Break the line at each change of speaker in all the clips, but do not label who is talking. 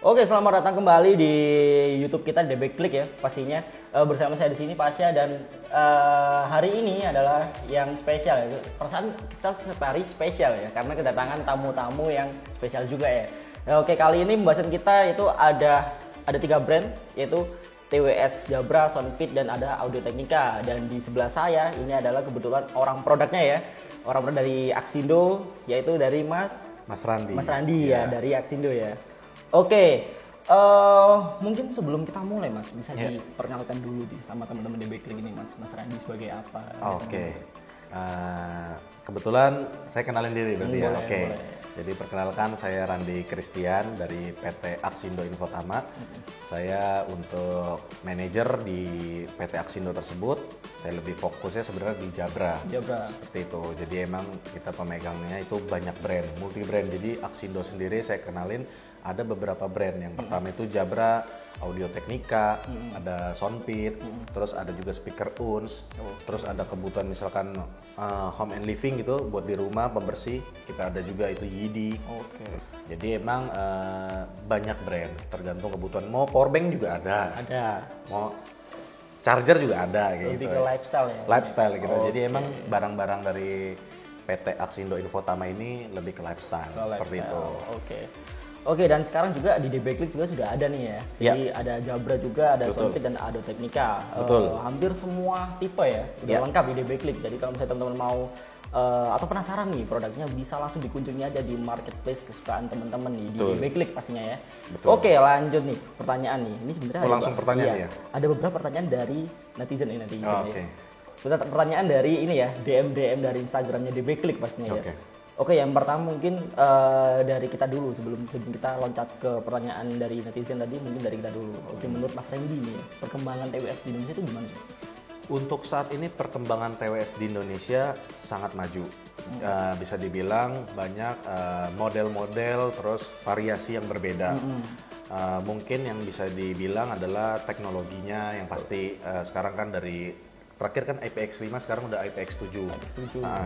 Oke, selamat datang kembali di YouTube kita DB Klik ya, pastinya bersama saya di sini Pasya dan hari ini adalah yang spesial ya. Perasaan kita setiap hari spesial ya, karena kedatangan tamu-tamu yang spesial juga ya. Nah, oke, kali ini pembahasan kita itu ada 3 brand, yaitu TWS Jabra, Soundfit, dan ada Audio Technica. Dan di sebelah saya ini adalah kebetulan orang produknya ya, orang produk dari Axindo, yaitu dari Mas Randi ya, dari Axindo ya. Oke, mungkin sebelum kita mulai Mas, bisa diperkenalkan dulu sama teman-teman DB Klik ini Mas Randi sebagai apa?
Oke. Kebetulan saya kenalin diri berarti ya.
Boleh,
Oke.
boleh.
Jadi perkenalkan, saya Randi Christian dari PT Axindo Infotama. Saya untuk manajer di PT Axindo tersebut. Saya lebih fokusnya sebenarnya di Jabra. Seperti itu. Jadi emang kita pemegangnya itu banyak brand, multi brand. Jadi Axindo sendiri saya kenalin ada beberapa brand. Yang pertama itu Jabra, Audio Technica, ada Soundfit, terus ada juga speaker Uns, terus ada kebutuhan misalkan home and living gitu buat di rumah pembersih, kita ada juga itu Yidi. Jadi emang banyak brand, tergantung kebutuhan. Mau powerbank juga ada, mau charger juga ada kayak
Lebih
gitu.
ke lifestyle ya?
Lifestyle gitu. Jadi emang barang-barang dari PT Axindo Infotama ini lebih ke lifestyle, seperti itu.
Oke, dan sekarang juga di DB Klik juga sudah ada nih ya. Jadi ada Jabra juga, ada Soundfit dan Audio Technica. Hampir semua tipe ya, sudah lengkap di DB Klik. Jadi kalau misalnya teman-teman mau atau penasaran nih produknya, bisa langsung dikunjungi aja di marketplace kesukaan teman-teman nih di DB Klik pastinya ya. Oke, lanjut nih pertanyaan nih. Ini sebenarnya
langsung pertanyaan ya.
Ada beberapa pertanyaan dari netizen ya. Pertanyaan dari ini ya, DM dari Instagramnya DB Klik pastinya ya. Oke, yang pertama mungkin dari kita dulu sebelum kita loncat ke pertanyaan dari netizen tadi, mungkin dari kita dulu. Oke, menurut Mas Randy nih, perkembangan TWS di Indonesia itu gimana?
Untuk saat ini perkembangan TWS di Indonesia sangat maju. Bisa dibilang banyak model-model terus variasi yang berbeda. Mungkin yang bisa dibilang adalah teknologinya yang pasti sekarang kan dari terakhir kan IPX5, sekarang udah IPX7.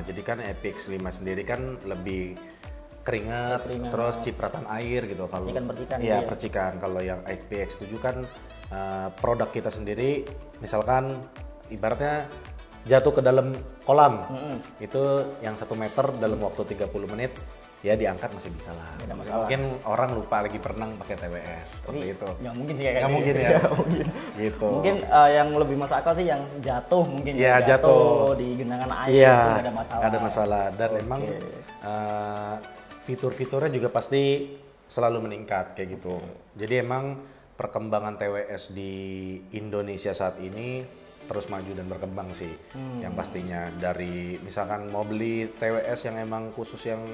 Jadi kan IPX5 sendiri kan lebih keringat, terus cipratan air gitu. Kalau percikan. Kalau yang IPX7 kan produk kita sendiri, misalkan ibaratnya jatuh ke dalam kolam, itu yang 1 meter dalam waktu 30 menit ya diangkat masih bisa lah. Mungkin orang lupa lagi berenang pakai TWS seperti itu.
Nggak mungkin sih kayak
mungkin ya. Gitu.
Mungkin yang lebih masuk akal sih yang jatuh mungkin
jatuh
di genangan air itu nggak ada masalah.
Ada masalah dan memang fitur-fiturnya juga pasti selalu meningkat kayak gitu. Jadi emang perkembangan TWS di Indonesia saat ini terus maju dan berkembang sih. Yang pastinya dari misalkan mau beli TWS yang emang khusus yang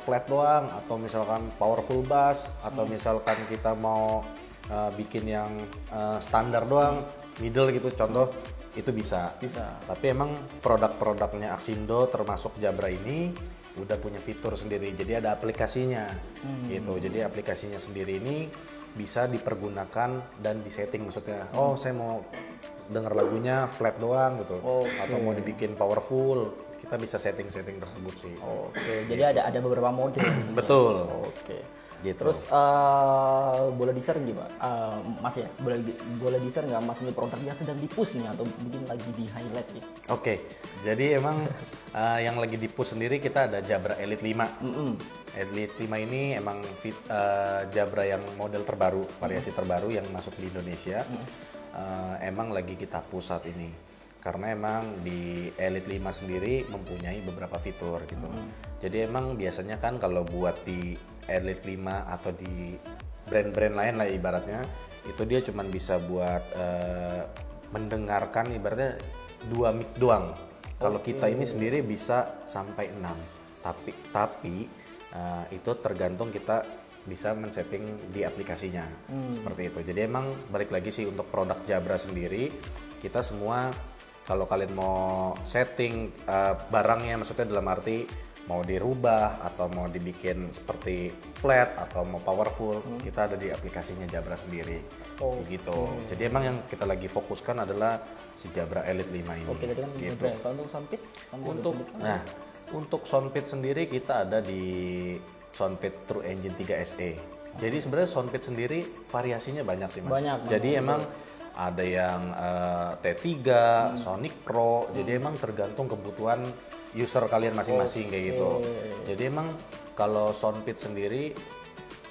flat doang, atau misalkan powerful bass, atau misalkan kita mau bikin yang standar doang, middle gitu contoh, itu bisa. Tapi emang produk-produknya Axindo termasuk Jabra ini udah punya fitur sendiri, jadi ada aplikasinya gitu. Jadi aplikasinya sendiri ini bisa dipergunakan dan disetting, maksudnya saya mau denger lagunya flat doang gitu, atau mau dibikin powerful, kita bisa setting tersebut sih.
Jadi ada beberapa mode.
Betul. Gitu.
Terus boleh di-share gimana, Mas ya? Boleh di-share nggak Mas ini produknya sedang di-push nih atau mungkin lagi di-highlight nih?
Jadi emang yang lagi di-push sendiri kita ada Jabra Elite 5. Elite 5 ini emang Jabra yang model terbaru, variasi terbaru yang masuk di Indonesia. Emang lagi kita push saat ini. Karena emang di Elite 5 sendiri mempunyai beberapa fitur gitu. Jadi emang biasanya kan kalau buat di Elite 5 atau di brand-brand lain lah ibaratnya, itu dia cuma bisa buat mendengarkan ibaratnya 2 mic doang. Kalau kita ini sendiri bisa sampai 6. Tapi itu tergantung kita bisa men-setting di aplikasinya. Seperti itu. Jadi emang balik lagi sih untuk produk Jabra sendiri, kita semua kalau kalian mau setting barangnya, maksudnya dalam arti mau dirubah atau mau dibikin seperti flat atau mau powerful, kita ada di aplikasinya Jabra sendiri. Gitu. Jadi emang yang kita lagi fokuskan adalah si Jabra Elite 5 ini.
Tadi kan
gitu.
Kalau untuk Soundfit?
Untuk Soundfit sendiri kita ada di Soundfit True Engine 3 SE. Jadi sebenarnya Soundpit sendiri variasinya banyak sih Mas.
Banyak.
Jadi emang ada yang T3, Sonic Pro. Jadi emang tergantung kebutuhan user kalian masing-masing kayak gitu. Jadi emang kalau Soundpit sendiri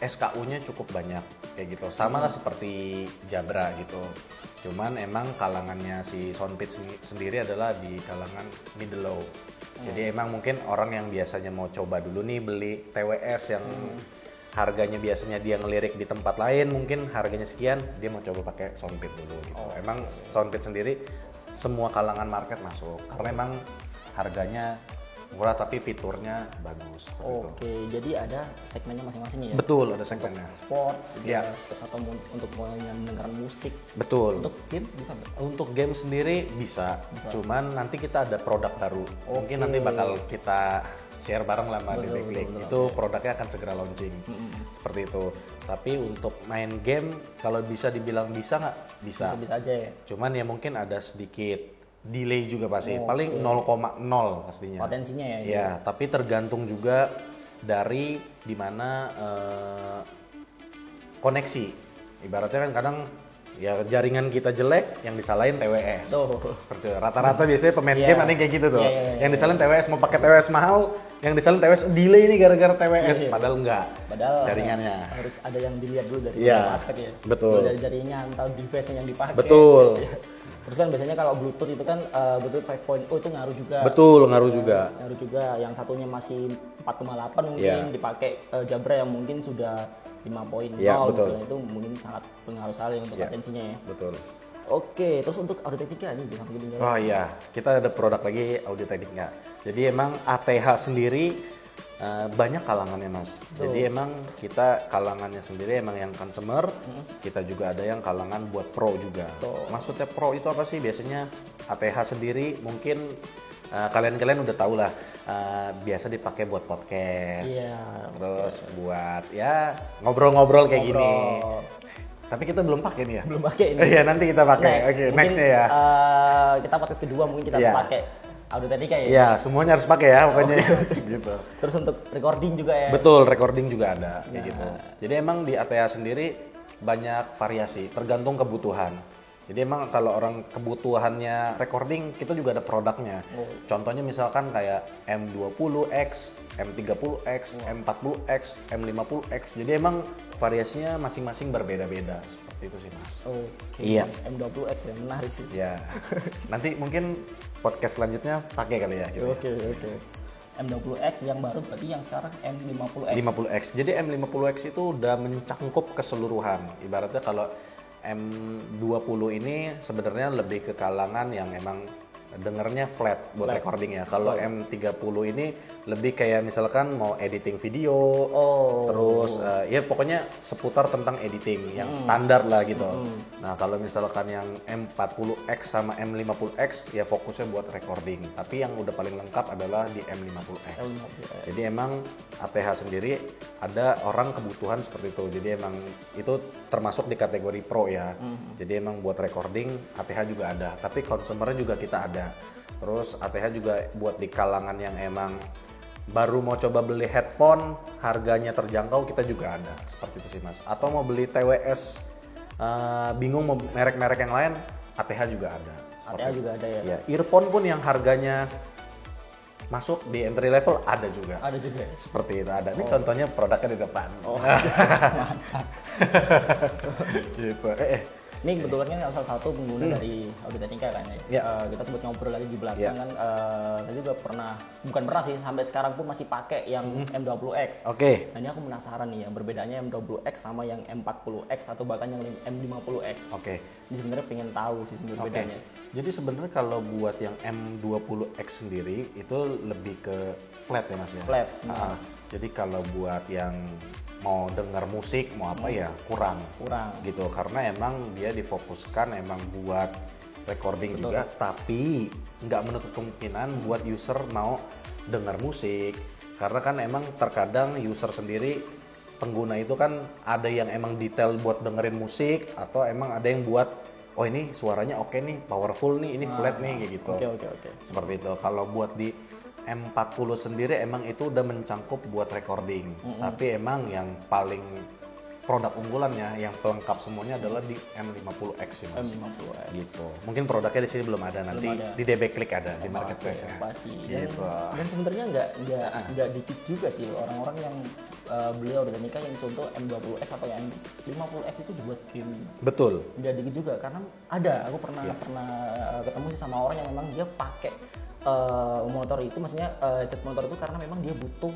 SKU-nya cukup banyak kayak gitu. Sama lah seperti Jabra gitu. Cuman emang kalangannya si Soundpit sendiri adalah di kalangan middle low. Jadi emang mungkin orang yang biasanya mau coba dulu nih beli TWS yang harganya biasanya dia ngelirik di tempat lain, mungkin harganya sekian, dia mau coba pakai Soundpit dulu gitu. Emang Soundpit sendiri semua kalangan market masuk karena emang harganya murah tapi fiturnya bagus.
Oke, jadi ada segmennya masing-masing ya?
Betul, ada segmennya.
Sport, gitu
Ya.
Terus atau untuk yang mendengarkan musik.
Betul.
Untuk game bisa nggak?
Untuk game sendiri bisa. Cuman nanti kita ada produk baru. Mungkin nanti bakal kita share bareng lah sama Debeklik. Itu produknya akan segera launching. Seperti itu. Tapi untuk main game kalau bisa dibilang bisa nggak? Bisa.
Bisa aja ya?
Cuman ya mungkin ada sedikit delay juga pasti. Paling 0,0 pastinya.
Potensinya ya?
Ya, tapi tergantung juga dari dimana koneksi. Ibaratnya kan kadang ya jaringan kita jelek, yang disalahin TWS. Seperti itu. Rata-rata biasanya pemain game ada yang kayak gitu tuh. Yang disalahin TWS, mau pakai TWS mahal, yang disalahin TWS delay nih gara-gara TWS. Padahal enggak.
Padahal
jaringannya.
Harus ada yang dilihat dulu dari
Iya,
aspek ya.
betul.
Dari jaringan atau device yang dipakai.
Betul.
Terus kan biasanya kalau Bluetooth itu kan Bluetooth 5.0 itu ngaruh juga.
Betul, ngaruh juga.
Ngaruh juga. Yang satunya masih 4,8 mungkin dipakai Jabra yang mungkin sudah 5.0 misalnya, itu mungkin sangat pengaruh sekali untuk potensinya ya.
Betul.
Oke, terus untuk audio teknika nih bisa begini.
Oh iya, kita ada produk lagi audio teknika. Jadi emang ATH sendiri banyak kalangannya Mas. Jadi emang kita kalangannya sendiri emang yang consumer, kita juga ada yang kalangan buat pro juga. Maksudnya pro itu apa sih? Biasanya ATH sendiri mungkin kalian udah tahu lah, biasa dipakai buat podcast, terus buat ya ngobrol-ngobrol kayak gini. Tapi kita belum pakai nih ya?
Belum pakai ini.
Iya, nanti kita pakai. Oke, nextnya ya.
Kita podcast kedua mungkin kita harus pakai audio teknika ya?
Iya, semuanya harus pakai ya pokoknya. Gitu.
Terus untuk recording juga ya?
Betul, recording juga ada kayak gitu. Jadi emang di ATH sendiri banyak variasi, tergantung kebutuhan. Jadi emang kalau orang kebutuhannya recording, kita juga ada produknya. Contohnya misalkan kayak M20X, M30X, M40X, M50X. Jadi emang variasinya masing-masing berbeda-beda. Seperti itu sih Mas.
Oke.
Iya.
M20X ya, menarik sih.
Ya. Nanti mungkin podcast selanjutnya pakai kali ya. Gitu.
Oke. M20X yang baru berarti yang sekarang M50X.
50X. Jadi M50X itu udah mencangkup keseluruhan. Ibaratnya kalau M20 ini sebenarnya lebih ke kalangan yang emang dengernya flat buat recording ya. Kalau M30 ini lebih kayak misalkan mau editing video, terus ya pokoknya seputar tentang editing yang standar lah gitu. Nah kalau misalkan yang M40X sama M50X ya fokusnya buat recording. Tapi yang udah paling lengkap adalah di M50X. Jadi emang ATH sendiri ada orang kebutuhan seperti itu. Jadi emang itu termasuk di kategori pro ya. Jadi emang buat recording ATH juga ada. Tapi consumernya juga kita ada. Terus ATH juga buat di kalangan yang emang baru mau coba beli headphone, harganya terjangkau, kita juga ada. Seperti itu sih Mas. Atau mau beli TWS, bingung mau merek-merek yang lain, ATH juga ada.
ATH juga ada ya?
Ya, earphone pun yang harganya masuk di entry level ada juga.
Ada juga ya?
Seperti itu ada. Ini contohnya produknya di depan.
Mantap.
Gitu.
Ini kebetulan kan salah satu pengguna dari audio teknika kan ya. Kita sempat ngobrol lagi di belakang kan. Saya juga bukan pernah sih, sampai sekarang pun masih pakai yang M20X.
Oke.
Nah ini aku penasaran nih ya, berbedanya M20X sama yang M40X atau bahkan yang M50X.
Oke.
Ini sebenarnya pengen tahu sih sebenarnya bedanya.
Jadi sebenarnya kalau buat yang M20X sendiri itu lebih ke flat ya Mas ya.
Flat.
Jadi kalau buat yang mau dengar musik mau apa ya kurang gitu, karena emang dia difokuskan emang buat recording juga, tapi nggak menutup kemungkinan buat user mau dengar musik, karena kan emang terkadang user sendiri pengguna itu kan ada yang emang detail buat dengerin musik, atau emang ada yang buat oh ini suaranya oke nih, powerful nih, ini flat nih kayak gitu.
Oke.
Seperti itu. Kalau buat di M40 sendiri emang itu udah mencangkup buat recording, tapi emang yang paling produk unggulannya yang pelengkap semuanya adalah di M50X sih Mas.
M50X.
Gitu. Mungkin produknya di sini belum ada, nanti di DB Click ada di marketplace-nya.
Pasti.
Gitu.
Dan sebenarnya nggak dikit juga sih orang-orang yang beli organika yang contoh M20X atau yang M50X itu dibuat gaming.
Betul.
Nggak dikit juga karena aku pernah ketemu sih sama orang yang memang dia pakai motor itu, maksudnya cat motor itu karena memang dia butuh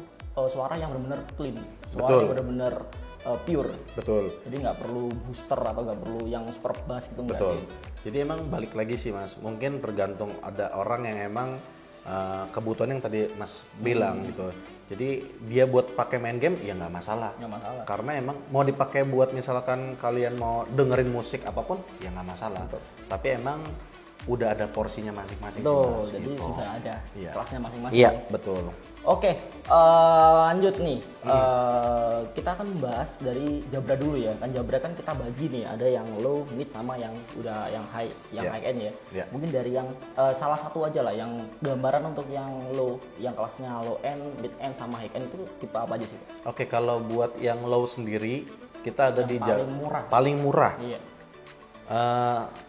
suara yang benar-benar clean, suara
Betul.
yang benar-benar pure.
Betul.
Jadi nggak perlu booster atau nggak perlu yang super bass gitu, nggak
Betul.
sih.
Jadi emang balik lagi sih Mas, mungkin tergantung, ada orang yang emang kebutuhan yang tadi Mas bilang gitu. Jadi dia buat pakai main game ya nggak masalah.
Nggak masalah.
Karena emang mau dipakai buat misalkan kalian mau dengerin musik apapun ya nggak masalah.
Betul.
Tapi emang udah ada porsinya masing-masing.
Betul,
Mas,
jadi
gitu.
sudah ada
Iya.
kelasnya masing-masing.
Iya, betul.
Oke, lanjut nih. Kita akan bahas dari Jabra dulu ya. Kan Jabra kan kita bagi nih, ada yang low, mid sama yang udah yang high,
Iya.
high end ya.
Iya.
Mungkin dari yang salah satu aja lah, yang gambaran untuk yang low, yang kelasnya low end, mid end sama high end itu tipe apa aja sih?
Oke, kalau buat yang low sendiri kita ada di
paling murah.
Paling murah.
Iya.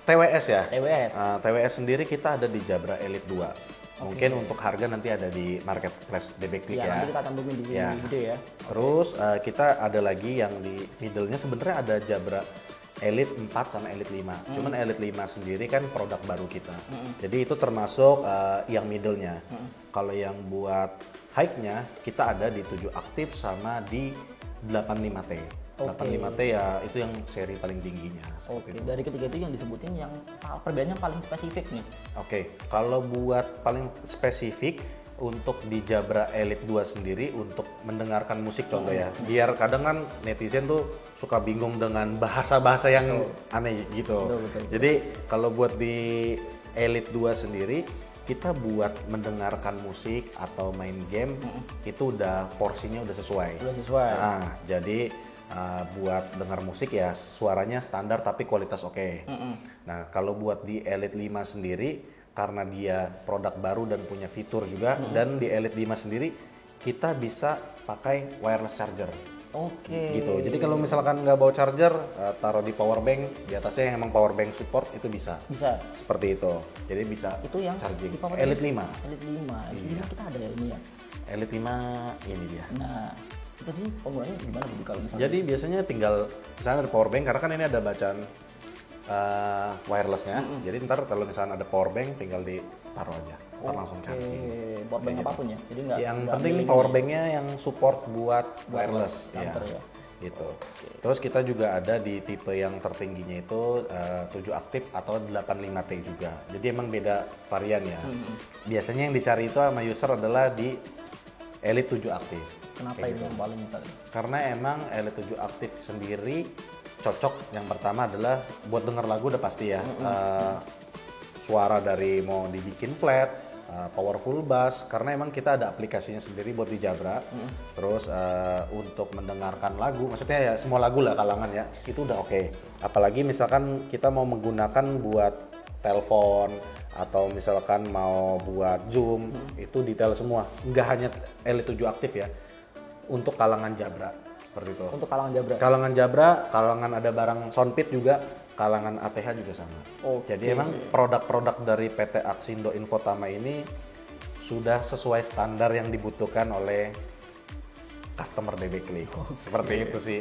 TWS ya.
TWS.
TWS sendiri kita ada di Jabra Elite 2. Mungkin untuk harga nanti ada di marketplace DB Click
Ya,
ya.
nanti kita cantumin di sini
Ya.
di video ya.
Terus kita ada lagi yang di middle-nya sebenarnya ada Jabra Elite 4 sama Elite 5. Cuman Elite 5 sendiri kan produk baru kita. Jadi itu termasuk yang middle-nya. Kalau yang buat high-nya kita ada di 7 aktif sama di 85T.
Oke.
85T ya itu yang seri paling tingginya.
Oke, dari ketiga itu yang disebutin yang perbedaannya paling spesifik nih.
Oke, kalau buat paling spesifik untuk di Jabra Elite 2 sendiri untuk mendengarkan musik contoh ya. Biar kadang kan netizen tuh suka bingung dengan bahasa-bahasa yang aneh gitu.
Betul.
Jadi kalau buat di Elite 2 sendiri kita buat mendengarkan musik atau main game itu udah porsinya udah sesuai.
Udah sesuai.
Nah, jadi buat dengar musik ya suaranya standar tapi kualitas oke. Nah, kalau buat di Elite 5 sendiri karena dia produk baru dan punya fitur juga, dan di Elite 5 sendiri kita bisa pakai wireless charger.
Oke.
Gitu. Jadi kalau misalkan nggak bawa charger, taruh di power bank, di atasnya yang emang power bank support itu bisa.
Bisa.
Seperti itu. Jadi bisa
Itu yang
charging.
tipe apa
Elite
tadi?
5.
Elite 5. Jadi kita ada ya ini ya.
Elite 5 ini dia.
Nah, itu tadi penggunaannya gimana Bu kalau misalnya?
Jadi biasanya tinggal misalnya ada power bank karena kan ini ada bacaan wirelessnya. Jadi ntar kalau misalnya ada power bank tinggal ditaruh aja, ntar langsung charging.
Power bank apapun ya. Jadi nggak
Yang
nggak
penting
milih
power
ini.
banknya yang support buat wireless,
charger ya.
Gitu. Terus kita juga ada di tipe yang tertingginya itu 7 aktif atau 85T juga. Jadi emang beda varian ya. Biasanya yang dicari itu sama user adalah di Elite 7 aktif.
Kenapa itu yang paling besar?
Karena emang Elite 7 aktif sendiri cocok, yang pertama adalah buat denger lagu udah pasti ya. Suara dari mau dibikin flat, powerful bass, karena emang kita ada aplikasinya sendiri buat di Jabra. Terus untuk mendengarkan lagu, maksudnya ya semua lagu lah kalangan ya, itu udah oke. Apalagi misalkan kita mau menggunakan buat telepon atau misalkan mau buat Zoom, itu detail semua. Nggak hanya Elite 7 aktif ya, untuk kalangan Jabra seperti itu.
Untuk kalangan Jabra.
Kalangan Jabra, kalangan ada barang Soundpit juga, kalangan ATH juga sama.
Oke.
Jadi emang produk-produk dari PT Aksindo Infotama ini sudah sesuai standar yang dibutuhkan oleh customer DB Click. Seperti itu sih.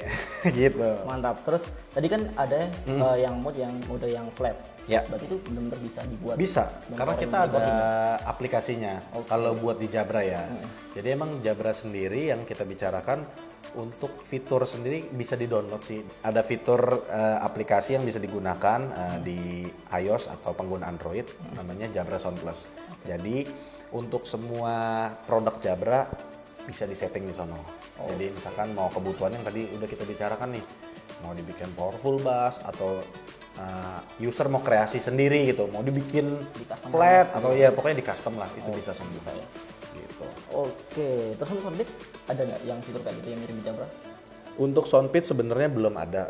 Gitu.
Mantap. Terus tadi kan ada yang mode yang flat.
Ya.
Berarti itu benar-benar bisa dibuat.
Bisa,
dengan
karena
orang
kita
yang
ada
recording.
aplikasinya. Kalau buat di Jabra ya. Jadi emang Jabra sendiri yang kita bicarakan untuk fitur sendiri bisa di-download sih. Ada fitur aplikasi yang bisa digunakan di iOS atau pengguna Android, namanya Jabra Sound Plus. Jadi untuk semua produk Jabra bisa disetting di sono. Jadi misalkan mau kebutuhan yang tadi udah kita bicarakan nih, mau dibikin powerful bass atau user mau kreasi sendiri gitu, mau dibikin
Di-customize
flat atau ya pokoknya di custom lah, itu bisa semua.
bisa ya.
Gitu.
Oke. Terus untuk Soundpit ada nggak yang fitur kayak gitu yang mirip di Jabra?
Untuk Soundpit sebenarnya belum ada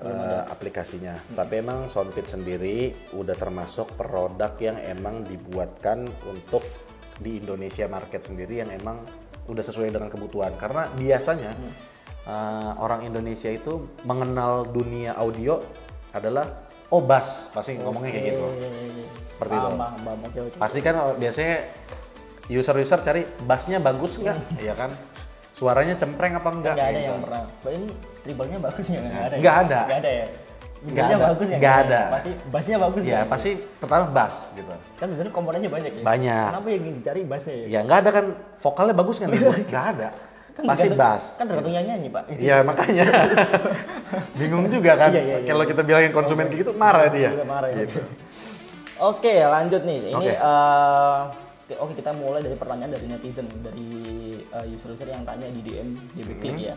aplikasinya, tapi emang Soundpit sendiri udah termasuk produk yang emang dibuatkan untuk di Indonesia market sendiri yang emang udah sesuai dengan kebutuhan. Karena biasanya orang Indonesia itu mengenal dunia audio adalah bass, pasti ngomongnya kayak gitu. Seperti itu.
Paham. Oke.
Pasti kan biasanya user cari bassnya bagus nggak, iya kan? Suaranya cempreng apa enggak?
Nggak ada
gitu.
yang pernah. Ini tribalnya bagus ya? Nggak ada.
Nggak ada.
Nggak ada ya?
Nggak
Bassnya
ada.
bagus ya?
Nggak ada.
Pasti bassnya bagus
Ya pasti pertama bass gitu.
Kan biasanya komponennya banyak ya?
Banyak.
Kenapa yang dicari bassnya ya?
Ya nggak ada kan, vokalnya bagus kan? Nggak ada. Pasti bass.
Kan tergantung yang nyanyi pak.
Iya makanya. Bingung juga kan.
Iya.
Kalau kita bilangin konsumen kayak gitu marah dia.
Iya, marah ya.
Gitu.
Oke lanjut nih. Ini
Oke.
Oke kita mulai dari pertanyaan dari netizen, dari user-user yang tanya di DM DBClick ya.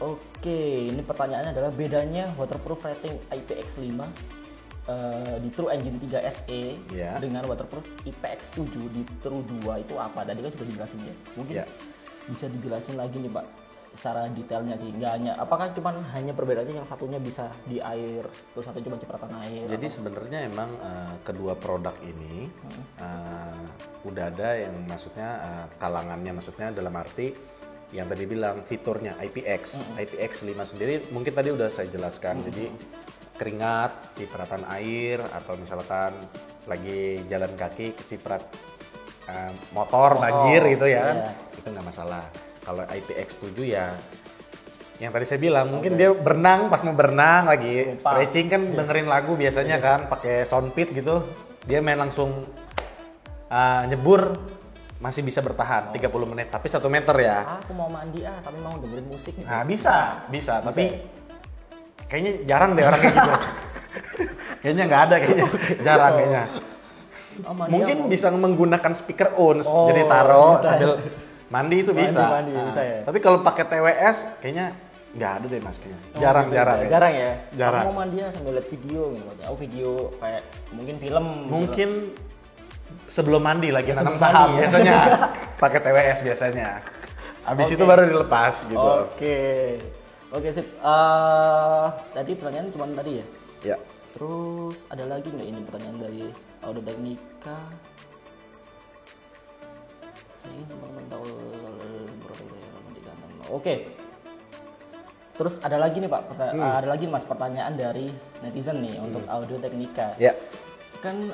Oke, ini pertanyaannya adalah bedanya waterproof rating IPX5 di True Engine 3 SE
Iya.
dengan waterproof IPX7 di True 2 itu apa? Tadi kan sudah dijelasin ya. Mungkin
Iya.
bisa dijelasin lagi nih Pak secara detailnya sih. Nggak hanya apakah cuman hanya perbedaannya yang satunya bisa di air, terus satu cuma cipratan air.
Jadi sebenarnya emang kedua produk ini udah ada yang maksudnya kalangannya, maksudnya dalam arti yang tadi bilang fiturnya IPX. IPX5 sendiri mungkin tadi udah saya jelaskan. Jadi keringat, cipratan air, atau misalkan lagi jalan kaki keciprat motor banjir gitu ya kan, itu nggak masalah. Kalau IPX7 ya yang tadi saya bilang mungkin dia berenang, pas mau berenang lagi stretching kan dengerin lagu biasanya kan pakai soundpit gitu, dia main langsung nyebur masih bisa bertahan 30 menit tapi 1 meter ya.
Aku mau mandi tapi mau dengerin musik gitu.
Nah bisa tapi kayaknya jarang deh orang kayak gitu. Kayaknya nggak ada kayaknya, jarang kayaknya. Mungkin bisa menggunakan speaker uns, jadi taruh sambil mandi itu bisa.
Mandi bisa ya.
Tapi kalau pakai TWS kayaknya nggak ada deh mas kayaknya. Jarang.
Jarang ya.
Jarang.
Aku mau mandi sambil lihat video gitu. Oh video kayak mungkin film.
Mungkin sebelum mandi lagi nanam
sebelum
saham
mandi, ya.
biasanya pakai TWS biasanya. Habis itu baru dilepas gitu.
Oke sip. Tadi pertanyaan cuma tadi ya.
Ya.
Terus ada lagi nggak ini pertanyaan dari Audio Technica? Oke. Terus ada lagi nih Pak, ada lagi Mas pertanyaan dari netizen nih untuk Audio Technica.
Ya.
Kan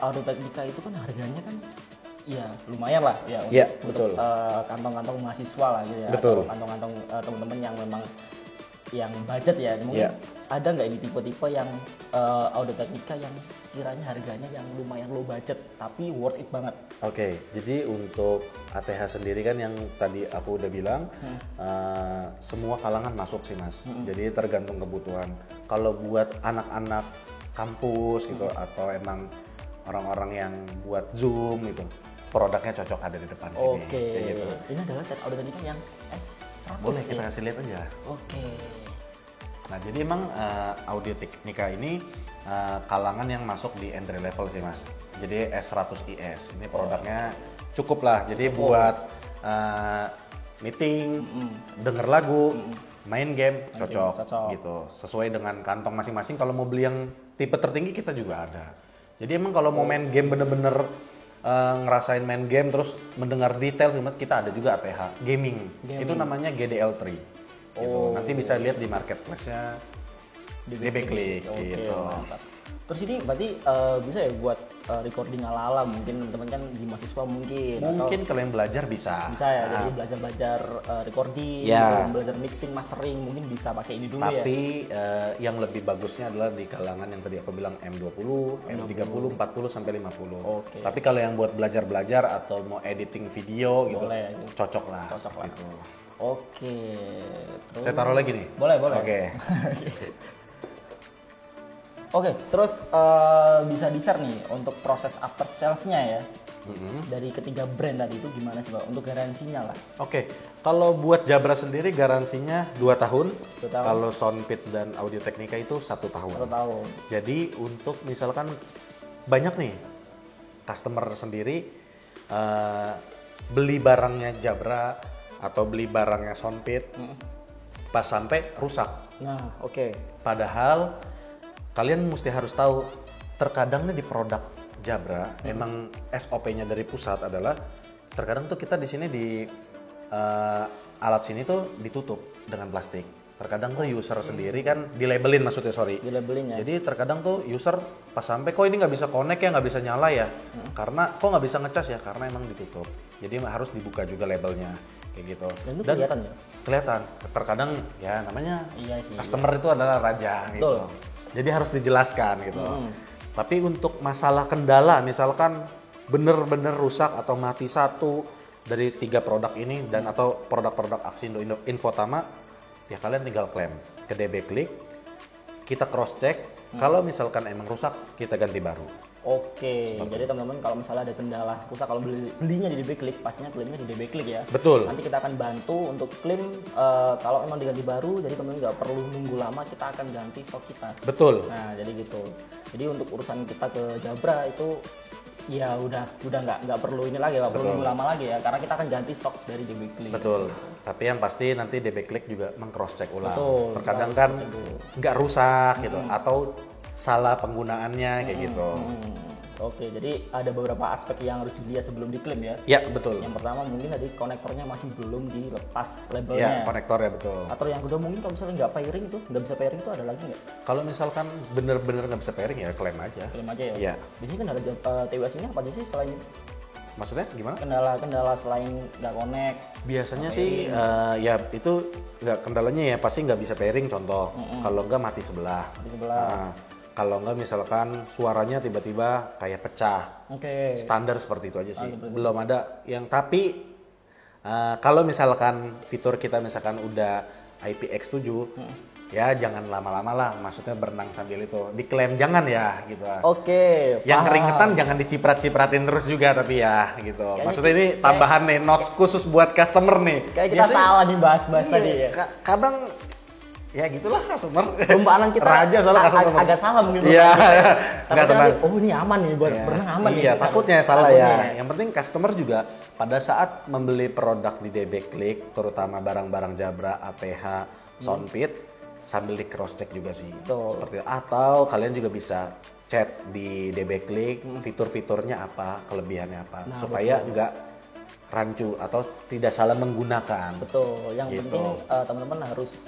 Audio Technica itu kan harganya kan ya lumayan lah ya untuk,
Ya, betul.
kantong-kantong mahasiswa lah gitu ya.
Betul.
Atau kantong-kantong teman-teman yang memang yang budget ya. Mungkin
Ya.
ada nggak ini tipe-tipe yang Audio Technica yang sekiranya harganya yang lumayan low budget tapi worth it banget.
Oke, jadi untuk ATH sendiri kan yang tadi aku udah bilang semua kalangan masuk sih mas. Jadi tergantung kebutuhan. Kalau buat anak-anak kampus gitu atau emang orang-orang yang buat Zoom gitu, produknya cocok ada di depan sini.
Oke.
Kayak gitu.
Ini adalah Audio Technica yang S100
Boleh kita
ya?
kasih lihat aja.
Oke.
Nah jadi emang Audio Technica ini kalangan yang masuk di entry level sih mas. Jadi S100IS ini produknya cukup lah. Jadi buat meeting, denger lagu, main game cocok gitu. Sesuai dengan kantong masing-masing. Kalau mau beli yang tipe tertinggi kita juga ada. Jadi emang kalau mau main game bener-bener ngerasain main game terus mendengar detail segala macam, kita ada juga ATH gaming. Itu namanya GDL3. Gitu. Nanti bisa lihat di marketplace-nya DBClick gitu.
Mantap. Terus ini berarti bisa ya buat recording ala-ala mungkin teman-teman kan di mahasiswa mungkin
Kalau yang belajar bisa.
bisa ya jadi belajar recording,
Ya.
belajar mixing, mastering mungkin bisa pakai ini dulu ya.
Tapi yang lebih bagusnya adalah di kalangan yang tadi aku bilang M20, M30, 40 sampai 50.
Oke.
Tapi kalau yang buat belajar-belajar atau mau editing video gitu,
Boleh.
cocok lah.
Gitu. Oke. Terus
Saya taruh lagi nih.
Boleh.
Oke.
Oke, terus bisa di-share nih untuk proses after sales-nya ya. Dari ketiga brand tadi itu gimana sih Pak? Untuk garansinya lah.
Oke, kalau buat Jabra sendiri garansinya 2 tahun.
2 tahun.
Kalau Soundpit dan Audio Technica itu 1 tahun.
1 tahun.
Jadi untuk misalkan banyak nih customer sendiri beli barangnya Jabra atau beli barangnya Soundpit pas sampai rusak.
Nah, oke.
Padahal kalian mesti harus tahu terkadang nih di produk Jabra emang SOP-nya dari pusat adalah terkadang tuh kita di sini alat sini tuh ditutup dengan plastik. Terkadang tuh user sendiri kan dilabelin maksudnya, sorry.
Dilabelin ya.
Jadi terkadang tuh user pas sampai kok ini nggak bisa connect ya, nggak bisa nyala ya. Karena kok nggak bisa ngecas ya, karena emang ditutup. Jadi harus dibuka juga labelnya kayak gitu.
Dan itu kelihatan ya?
Kelihatan. Terkadang ya namanya
Iya sih,
customer itu adalah raja gitu. Jadi harus dijelaskan gitu. Tapi untuk masalah kendala misalkan bener-bener rusak atau mati satu dari 3 produk ini dan atau produk-produk Aksindo Infotama, ya kalian tinggal klaim ke DB Klik, kita cross check. Kalau misalkan emang rusak, kita ganti baru.
Oke, jadi teman-teman kalau misalnya ada kendala rusak, kalau belinya di DB Klik, pastinya klaimnya di DB Klik ya.
Betul.
Nanti kita akan bantu untuk klaim kalau emang diganti baru, jadi teman-teman nggak perlu nunggu lama, kita akan ganti stok kita.
Betul.
Nah, jadi gitu. Jadi untuk urusan kita ke Jabra itu ya udah nggak perlu ini lagi, nggak perlu nunggu lama lagi ya, karena kita akan ganti stok dari DB Klik.
Betul. Tapi yang pasti nanti DB Klik juga meng-cross check ulang.
Betul,
Terkadang kan nggak rusak gitu atau salah penggunaannya kayak gitu.
Oke, jadi ada beberapa aspek yang harus dilihat sebelum diklaim ya.
Ya, betul.
Yang pertama mungkin tadi konektornya masih belum dilepas
Ya,
labelnya.
konektornya betul.
Atau yang kedua mungkin kalau misalnya nggak pairing itu, nggak bisa pairing itu ada lagi nggak?
Kalau misalkan bener-bener nggak bisa pairing ya klaim aja.
Klaim aja ya.
Iya.
Biasanya kendala TWS ini apa aja sih selain
Maksudnya gimana?
kendala selain nggak connect?
Biasanya sih ya itu nggak kendalanya ya pasti nggak bisa pairing contoh. Kalau nggak mati sebelah.
Di sebelah.
Nah, kalau nggak misalkan suaranya tiba-tiba kayak pecah.
Oke.
Standar seperti itu aja sih. Belum ada yang tapi kalau misalkan fitur kita misalkan udah IPX7 ya jangan lama-lama lah, maksudnya berenang sambil itu diklaim jangan ya gitu.
Oke.
Yang
paham.
keringetan jangan diciprat-cipratin terus juga tapi ya gitu. Maksudnya ini tambahan nih notes khusus buat customer nih.
Kayak kita salah nih bahas-bahas tadi ya.
Kadang ya gitulah customer.
Pembaanan kita
raja soalnya customer.
agak salah mungkin.
Iya.
Enggak tenang. Oh ini aman nih buat berenang aman nih.
Iya, takutnya salah
Takutnya.
ya. Yang penting customer juga pada saat membeli produk di DB Klik, terutama barang-barang Jabra, ATH, Soundpit, sambil di cross check juga sih.
Betul.
Seperti itu. Atau kalian juga bisa chat di DB Klik, fitur-fiturnya apa, kelebihannya apa, supaya nggak rancu atau tidak salah menggunakan.
Betul, yang
Gitu.
penting teman-teman harus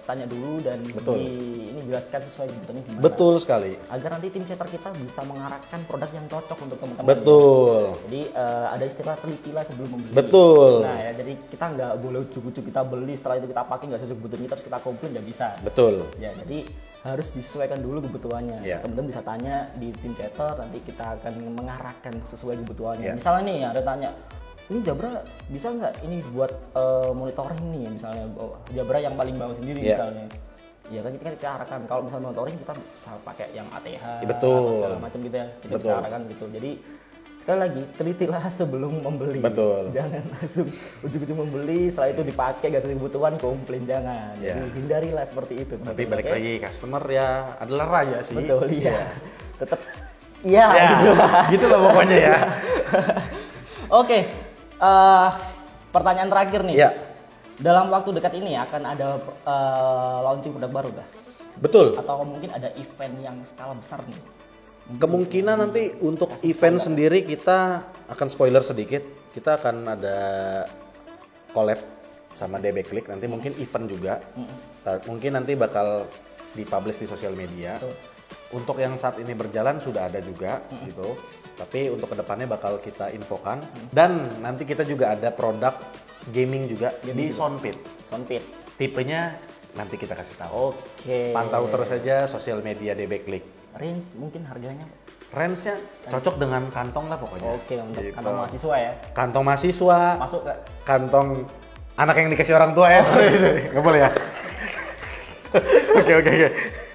tanya dulu dan ini jelaskan sesuai kebutuhannya gimana.
Betul sekali.
Agar nanti tim chatter kita bisa mengarahkan produk yang cocok untuk teman-teman.
Betul.
Jadi ada istilah telitilah sebelum membeli.
Betul.
Nah ya, jadi kita nggak boleh ujuk-ujuk kita beli, setelah itu kita pakai nggak sesuai kebutuhan kita terus kita komplain, nggak bisa.
Betul.
Ya, jadi harus disesuaikan dulu kebutuhannya.
Ya.
Teman-teman bisa tanya di tim chatter, nanti kita akan mengarahkan sesuai kebutuhannya.
Ya.
Misalnya nih ada tanya, ini Jabra bisa nggak ini buat monitoring nih, misalnya Jabra yang paling bawah sendiri
Ya.
misalnya. Ya kan kita arahkan, kalau misalnya monitoring kita bisa pakai yang ATH
Betul.
atau segala macam gitu ya. Kita bisa arahkan gitu. Jadi sekali lagi telitilah sebelum membeli.
Betul.
Jangan langsung ujung-ujung membeli, setelah itu dipakai gak sesuai kebutuhan, komplain jangan.
Ya.
Jadi hindarilah seperti itu.
Tapi balik
Oke?
lagi customer ya adalah raja sih.
Betul, iya. Tetap iya
Ya,
gitu lah.
gitu lah pokoknya ya.
Oke. Pertanyaan terakhir nih.
Ya.
Dalam waktu dekat ini akan ada launching produk baru kah?
Betul.
Atau mungkin ada event yang skala besar nih?
Kemungkinan nanti untuk event sendiri kita akan spoiler sedikit. Kita akan ada collab sama DB Klik, nanti mungkin event juga. Mungkin nanti bakal dipublish di sosial media. Untuk yang saat ini berjalan sudah ada juga gitu. Tapi untuk kedepannya bakal kita infokan. Dan nanti kita juga ada produk gaming juga di Soundpit.
Soundpit.
Tipenya nanti kita kasih tahu.
Oke.
Pantau terus saja sosial media DB Klik.
Range mungkin harganya.
Range-nya cocok dengan kantong lah pokoknya.
Oke, untuk
Gitu.
kantong mahasiswa ya.
Kantong mahasiswa,
Masuk ke
kantong anak yang dikasih orang tua ya. Sorry. Nggak boleh ya. Oke.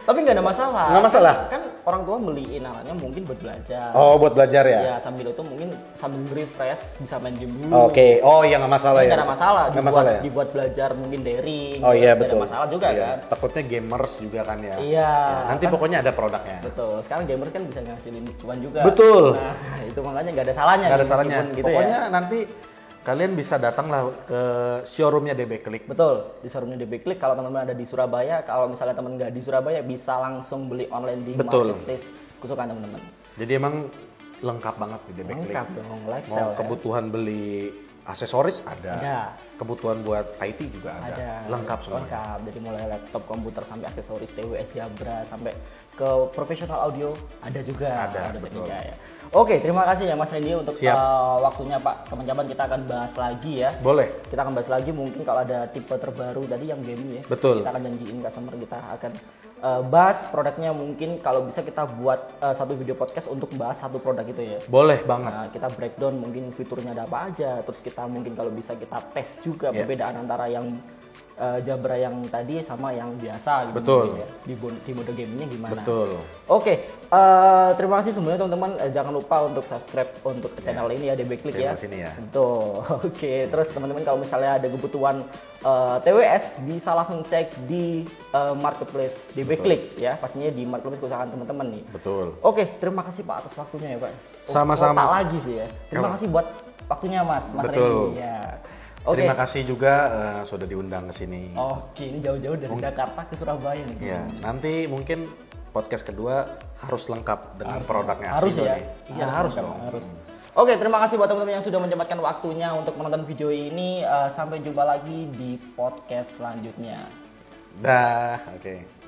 Tapi nggak ada masalah.
Nggak masalah.
Kan orang tua beliin anaknya mungkin buat belajar.
Oh, buat belajar ya?
Ya sambil itu mungkin sambil refresh bisa main game dulu.
Oke. Oh, iya nggak masalah ya.
Nggak ada masalah.
Nggak masalah ya.
Dibuat belajar mungkin daring.
Oh iya
Nggak
betul.
ada masalah juga
Iya.
kan.
Takutnya gamers juga kan ya.
Iya.
Ya, nanti pokoknya ada produknya.
Betul. Sekarang gamers kan bisa ngasilin cuan juga.
Betul.
Nah itu makanya nggak ada salahnya.
Nggak ada
nih,
salahnya.
meskipun gitu
Pokoknya
ya.
nanti kalian bisa datang lah ke showroomnya DB Klik.
Betul, di showroomnya DB Klik. Kalau teman-teman ada di Surabaya, kalau misalnya teman nggak di Surabaya bisa langsung beli online di
Betul.
marketplace kesukaan teman-teman.
Jadi emang lengkap banget di DB Klik.
Lengkap dong,
Mau
lifestyle. Ya.
kebutuhan beli aksesoris ada.
Ada.
kebutuhan buat IT juga ada. Lengkap semua.
Lengkap, dari mulai laptop, komputer sampai aksesoris TWS Jabra sampai ke professional audio ada juga.
Ada betul.
Ya. Oke, terima kasih ya Mas Randy untuk waktunya Pak. Kapan-kapan kita akan bahas lagi ya.
Boleh.
Kita akan bahas lagi mungkin kalau ada tipe terbaru tadi yang gaming ya.
Betul.
Kita akan janjiin customer, kita akan bahas produknya, mungkin kalau bisa kita buat satu video podcast untuk bahas satu produk itu ya.
Boleh banget.
Nah, kita breakdown mungkin fiturnya ada apa aja, terus kita mungkin kalau bisa kita tes juga perbedaan antara yang Jabra yang tadi sama yang biasa gitu.
Betul.
Ya. Di mode gamingnya gimana.
Betul.
Oke, terima kasih semuanya teman-teman. Jangan lupa untuk subscribe untuk channel ini ya, DB Click ya.
Sini ya.
Betul. Oke, terus teman-teman kalau misalnya ada kebutuhan TWS bisa langsung cek di marketplace DB Click ya. Pastinya di marketplace kesukaan teman-teman nih.
Betul.
Oke, terima kasih Pak atas waktunya ya Pak.
Sama-sama.
Tak lagi sih ya. Terima kasih buat waktunya Mas
Betul.
Randy ya. Oke.
Terima kasih juga sudah diundang ke sini.
Oke, ini jauh-jauh dari Jakarta ke Surabaya nih.
Ya, nanti mungkin podcast kedua harus lengkap dengan produknya.
Harus ya?
Iya, harus dong.
Harus. Oke, terima kasih buat teman-teman yang sudah menyempatkan waktunya untuk menonton video ini. Sampai jumpa lagi di podcast selanjutnya.
Dah, oke.